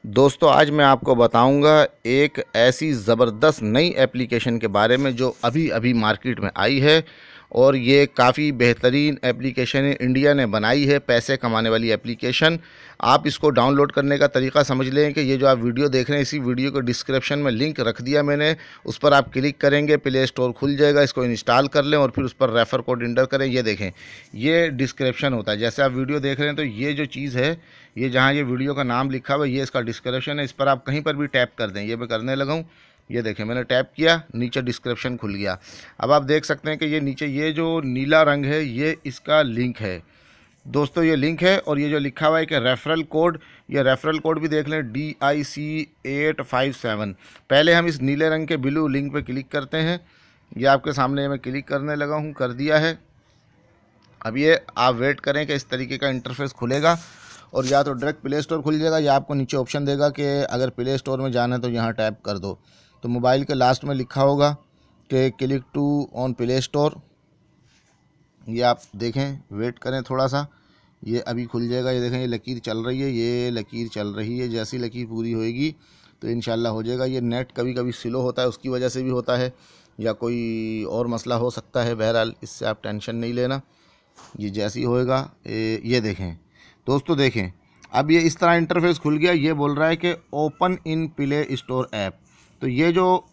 दोस्तों आज मैं आपको बताऊंगा एक ऐसी ज़बरदस्त नई एप्लीकेशन के बारे में जो अभी अभी मार्केट में आई है और ये काफ़ी बेहतरीन एप्लीकेशन है। इंडिया ने बनाई है, पैसे कमाने वाली एप्लीकेशन। आप इसको डाउनलोड करने का तरीका समझ लें कि ये जो आप वीडियो देख रहे हैं, इसी वीडियो को डिस्क्रिप्शन में लिंक रख दिया मैंने। उस पर आप क्लिक करेंगे, प्ले स्टोर खुल जाएगा, इसको इंस्टॉल कर लें और फिर उस पर रेफ़र कोड इंटर करें। ये देखें, ये डिस्क्रिप्शन होता है। जैसे आप वीडियो देख रहे हैं तो ये जो चीज़ है, ये जहाँ ये वीडियो का नाम लिखा हुआ है, ये इसका डिस्क्रिप्शन है। इस पर आप कहीं पर भी टैप कर दें। ये मैं करने लगा हूँ। ये देखें, मैंने टैप किया, नीचे डिस्क्रिप्शन खुल गया। अब आप देख सकते हैं कि ये नीचे ये जो नीला रंग है, ये इसका लिंक है। दोस्तों ये लिंक है और ये जो लिखा हुआ है कि रेफरल कोड, ये रेफरल कोड भी देख लें, DIC857। पहले हम इस नीले रंग के ब्लू लिंक पे क्लिक करते हैं। ये आपके सामने मैं क्लिक करने लगा हूँ, कर दिया है। अब ये आप वेट करें कि इस तरीके का इंटरफेस खुलेगा और या तो डायरेक्ट प्ले स्टोर खुल जाएगा या आपको नीचे ऑप्शन देगा कि अगर प्ले स्टोर में जाना है तो यहाँ टैप कर दो। तो मोबाइल के लास्ट में लिखा होगा कि click to on play store. ये आप देखें, वेट करें थोड़ा सा, ये अभी खुल जाएगा। ये देखें, ये लकीर चल रही है, ये लकीर चल रही है। जैसी लकीर पूरी होएगी तो इंशाल्लाह हो जाएगा। ये नेट कभी कभी स्लो होता है, उसकी वजह से भी होता है, या कोई और मसला हो सकता है। बहरहाल इससे आप टेंशन नहीं लेना, ये जैसी होएगा। ये देखें दोस्तों, देखें अब ये इस तरह इंटरफेस खुल गया। ये बोल रहा है कि open in play store app. तो ये जो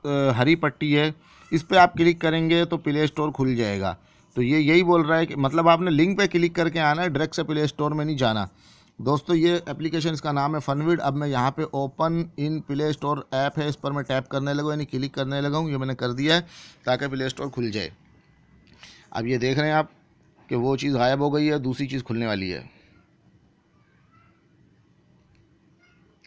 हरी पट्टी है, इस पर आप क्लिक करेंगे तो प्ले स्टोर खुल जाएगा। तो ये यही बोल रहा है कि मतलब आपने लिंक पे क्लिक करके आना है, डायरेक्ट से प्ले स्टोर में नहीं जाना। दोस्तों ये एप्लीकेशन, इसका नाम है फनविड। अब मैं यहाँ पे open in play store app है, इस पर मैं टैप करने लगा, यानी क्लिक करने लगा हूँ। ये मैंने कर दिया है ताकि प्ले स्टोर खुल जाए। अब ये देख रहे हैं आप कि वो चीज़ गायब हो गई है, दूसरी चीज़ खुलने वाली है।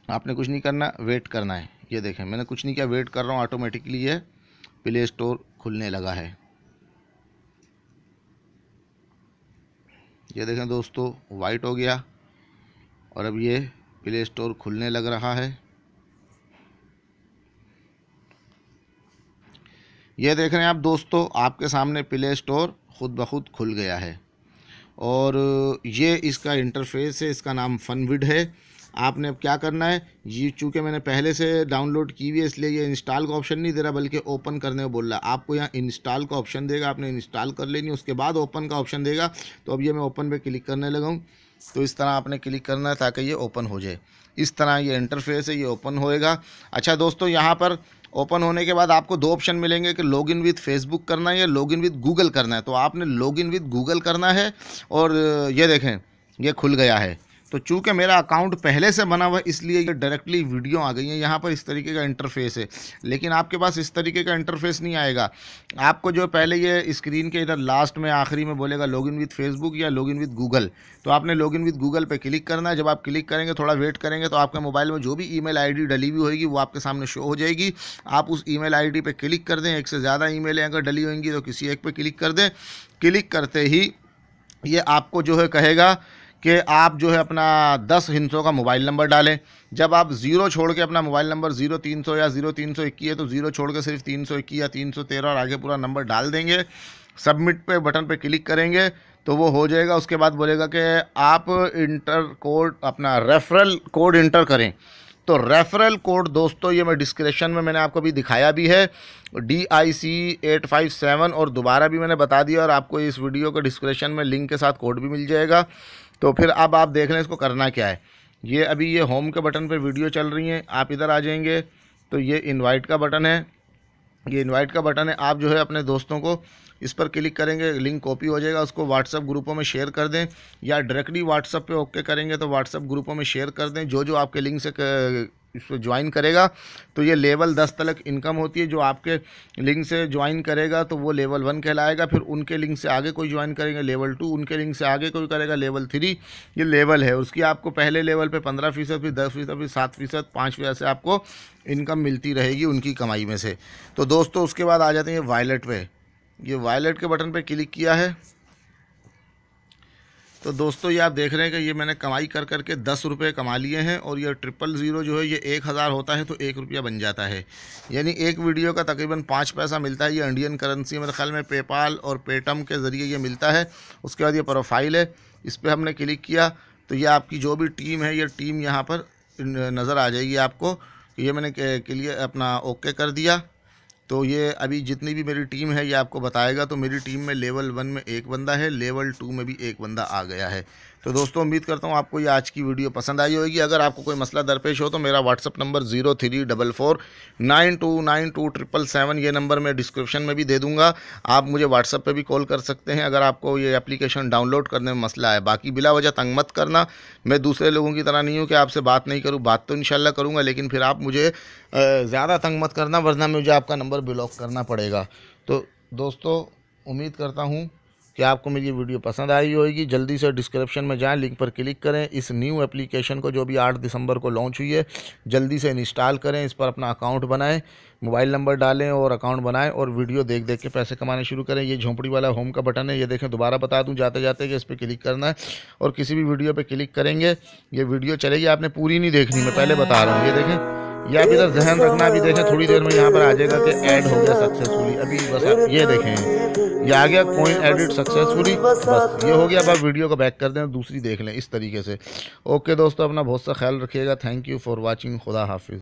आपने कुछ नहीं करना, वेट करना है। ये देखें, मैंने कुछ नहीं किया, वेट कर रहा हूँ, ऑटोमेटिकली ये प्ले स्टोर खुलने लगा है। ये देखें दोस्तों, वाइट हो गया और अब ये प्ले स्टोर खुलने लग रहा है। ये देख रहे हैं आप दोस्तों, आपके सामने प्ले स्टोर खुद ब खुद खुल गया है और ये इसका इंटरफेस है। इसका नाम फनविड है। आपने अब क्या करना है, ये चूँकि मैंने पहले से डाउनलोड की हुई है इसलिए ये इंस्टॉल का ऑप्शन नहीं दे रहा, बल्कि ओपन करने को बोल रहा है। आपको यहाँ इंस्टॉल का ऑप्शन देगा, आपने इंस्टॉल कर लेनी, उसके बाद ओपन का ऑप्शन देगा। तो अब ये मैं ओपन पे क्लिक करने लगा हूँ। तो इस तरह आपने क्लिक करना है ताकि ये ओपन हो जाए। इस तरह ये इंटरफेस है, ये ओपन होएगा। अच्छा दोस्तों, यहाँ पर ओपन होने के बाद आपको दो ऑप्शन मिलेंगे कि लॉगिन विद फेसबुक करना है या लॉगिन विद गूगल करना है। तो आपने लॉगिन विद गूगल करना है और ये देखें, ये खुल गया है। तो चूंकि मेरा अकाउंट पहले से बना हुआ है इसलिए ये डायरेक्टली वीडियो आ गई है। यहाँ पर इस तरीके का इंटरफेस है, लेकिन आपके पास इस तरीके का इंटरफेस नहीं आएगा। आपको जो पहले ये स्क्रीन के इधर लास्ट में आखिरी में बोलेगा लॉगिन विद फेसबुक या लॉगिन विद गूगल। तो आपने लॉगिन विद गूगल पे क्लिक करना है। जब आप क्लिक करेंगे, थोड़ा वेट करेंगे, तो आपके मोबाइल में जो भी ईमेल आईडी डली हुई होगी वो आपके सामने शो हो जाएगी। आप उस ईमेल आईडी पे क्लिक कर दें। एक से ज़्यादा ईमेलें अगर डली होंगी तो किसी एक पे क्लिक कर दें। क्लिक करते ही ये आपको जो है कहेगा कि आप जो है अपना 10 हिंसों का मोबाइल नंबर डालें। जब आप ज़ीरो छोड़ के अपना मोबाइल नंबर 0300 या 0321 है तो ज़ीरो छोड़ के सिर्फ 321 या 313 और आगे पूरा नंबर डाल देंगे। सबमिट पे बटन पे क्लिक करेंगे तो वो हो जाएगा। उसके बाद बोलेगा कि आप इंटर कोड, अपना रेफरल कोड इंटर करें। तो रेफरल कोड दोस्तों, ये मैं डिस्क्रिप्शन में मैंने आपको भी दिखाया भी है, DIC857, और दोबारा भी मैंने बता दिया और आपको इस वीडियो के डिस्क्रिप्शन में लिंक के साथ कोड भी मिल जाएगा। तो फिर अब आप देख लें इसको करना क्या है। ये अभी ये होम के बटन पे वीडियो चल रही है, आप इधर आ जाएंगे तो ये इनवाइट का बटन है। ये इनवाइट का बटन है, आप जो है अपने दोस्तों को इस पर क्लिक करेंगे, लिंक कॉपी हो जाएगा, उसको व्हाट्सअप ग्रुपों में शेयर कर दें या डायरेक्टली व्हाट्सअप पे ओके करेंगे तो व्हाट्सअप ग्रुपों में शेयर कर दें। जो जो आपके लिंक से इस पर ज्वाइन करेगा तो ये लेवल 10 तक इनकम होती है। जो आपके लिंक से ज्वाइन करेगा तो वो लेवल 1 कहलाएगा। फिर उनके लिंक से आगे कोई ज्वाइन करेंगे लेवल 2, उनके लिंक से आगे कोई करेगा लेवल 3। ये लेवल है उसकी। आपको पहले लेवल पे 15%, फिर 10%, फिर 7%, 5% से आपको इनकम मिलती रहेगी उनकी कमाई में से। तो दोस्तों उसके बाद आ जाते हैं ये वॉलेट पे। ये वॉलेट के बटन पे क्लिक किया है तो दोस्तों ये आप देख रहे हैं कि ये मैंने कमाई कर करके 10 रुपये कमा लिए हैं और ये 000 जो है ये 1000 होता है तो 1 रुपया बन जाता है। यानी एक वीडियो का तकरीबन 5 पैसा मिलता है। ये इंडियन करेंसी मेरे ख्याल में पेपाल और पेटम के ज़रिए ये मिलता है। उसके बाद ये प्रोफाइल है, इस पर हमने क्लिक किया तो ये आपकी जो भी टीम है, ये टीम यहाँ पर नज़र आ जाएगी आपको कि ये मैंने क्लियर अपना ओके कर दिया। तो ये अभी जितनी भी मेरी टीम है ये आपको बताएगा। तो मेरी टीम में लेवल 1 में एक बंदा है, लेवल 2 में भी एक बंदा आ गया है। तो दोस्तों उम्मीद करता हूँ आपको ये आज की वीडियो पसंद आई होगी। अगर आपको कोई मसला दरपेश हो तो मेरा व्हाट्सअप नंबर 0344929777 ये नंबर मैं डिस्क्रिप्शन में भी दे दूँगा। आप मुझे व्हाट्सअप पे भी कॉल कर सकते हैं अगर आपको ये एप्लीकेशन डाउनलोड करने में मसला है। बाकी बिला वजह तंग मत करना। मैं दूसरे लोगों की तरह नहीं हूँ कि आपसे बात नहीं करूँ, बात तो इंशाल्लाह करूँगा, लेकिन फिर आप मुझे ज़्यादा तंग मत करना, वरना मुझे आपका नंबर ब्लॉक करना पड़ेगा। तो दोस्तों उम्मीद करता हूँ कि आपको मेरी वीडियो पसंद आई होगी। जल्दी से डिस्क्रिप्शन में जाएं, लिंक पर क्लिक करें। इस न्यू एप्लीकेशन को जो भी 8 दिसंबर को लॉन्च हुई है जल्दी से इंस्टॉल करें। इस पर अपना अकाउंट बनाएं, मोबाइल नंबर डालें और अकाउंट बनाएं और वीडियो देख देख के पैसे कमाने शुरू करें। ये झोंपड़ी वाला होम का बटन है, ये देखें, दोबारा बता दूं जाते जाते कि इस पर क्लिक करना है और किसी भी वीडियो पर क्लिक करेंगे ये वीडियो चलेगी। आपने पूरी नहीं देखनी, मैं पहले बता रहा हूँ। ये देखें, या आप इधर जहन रखना, अभी देखें थोड़ी देर में यहाँ पर आ जाएगा कि ऐड हो गया सक्सेसफुली। अभी बस आप ये देखें, ये आ गया कॉइन एडिट सक्सेसफुली, बस ये हो गया। अब आप वीडियो को बैक कर दें और दूसरी देख लें इस तरीके से। ओके दोस्तों, अपना बहुत सा ख्याल रखिएगा। Thank you for watching. खुदा हाफिज़।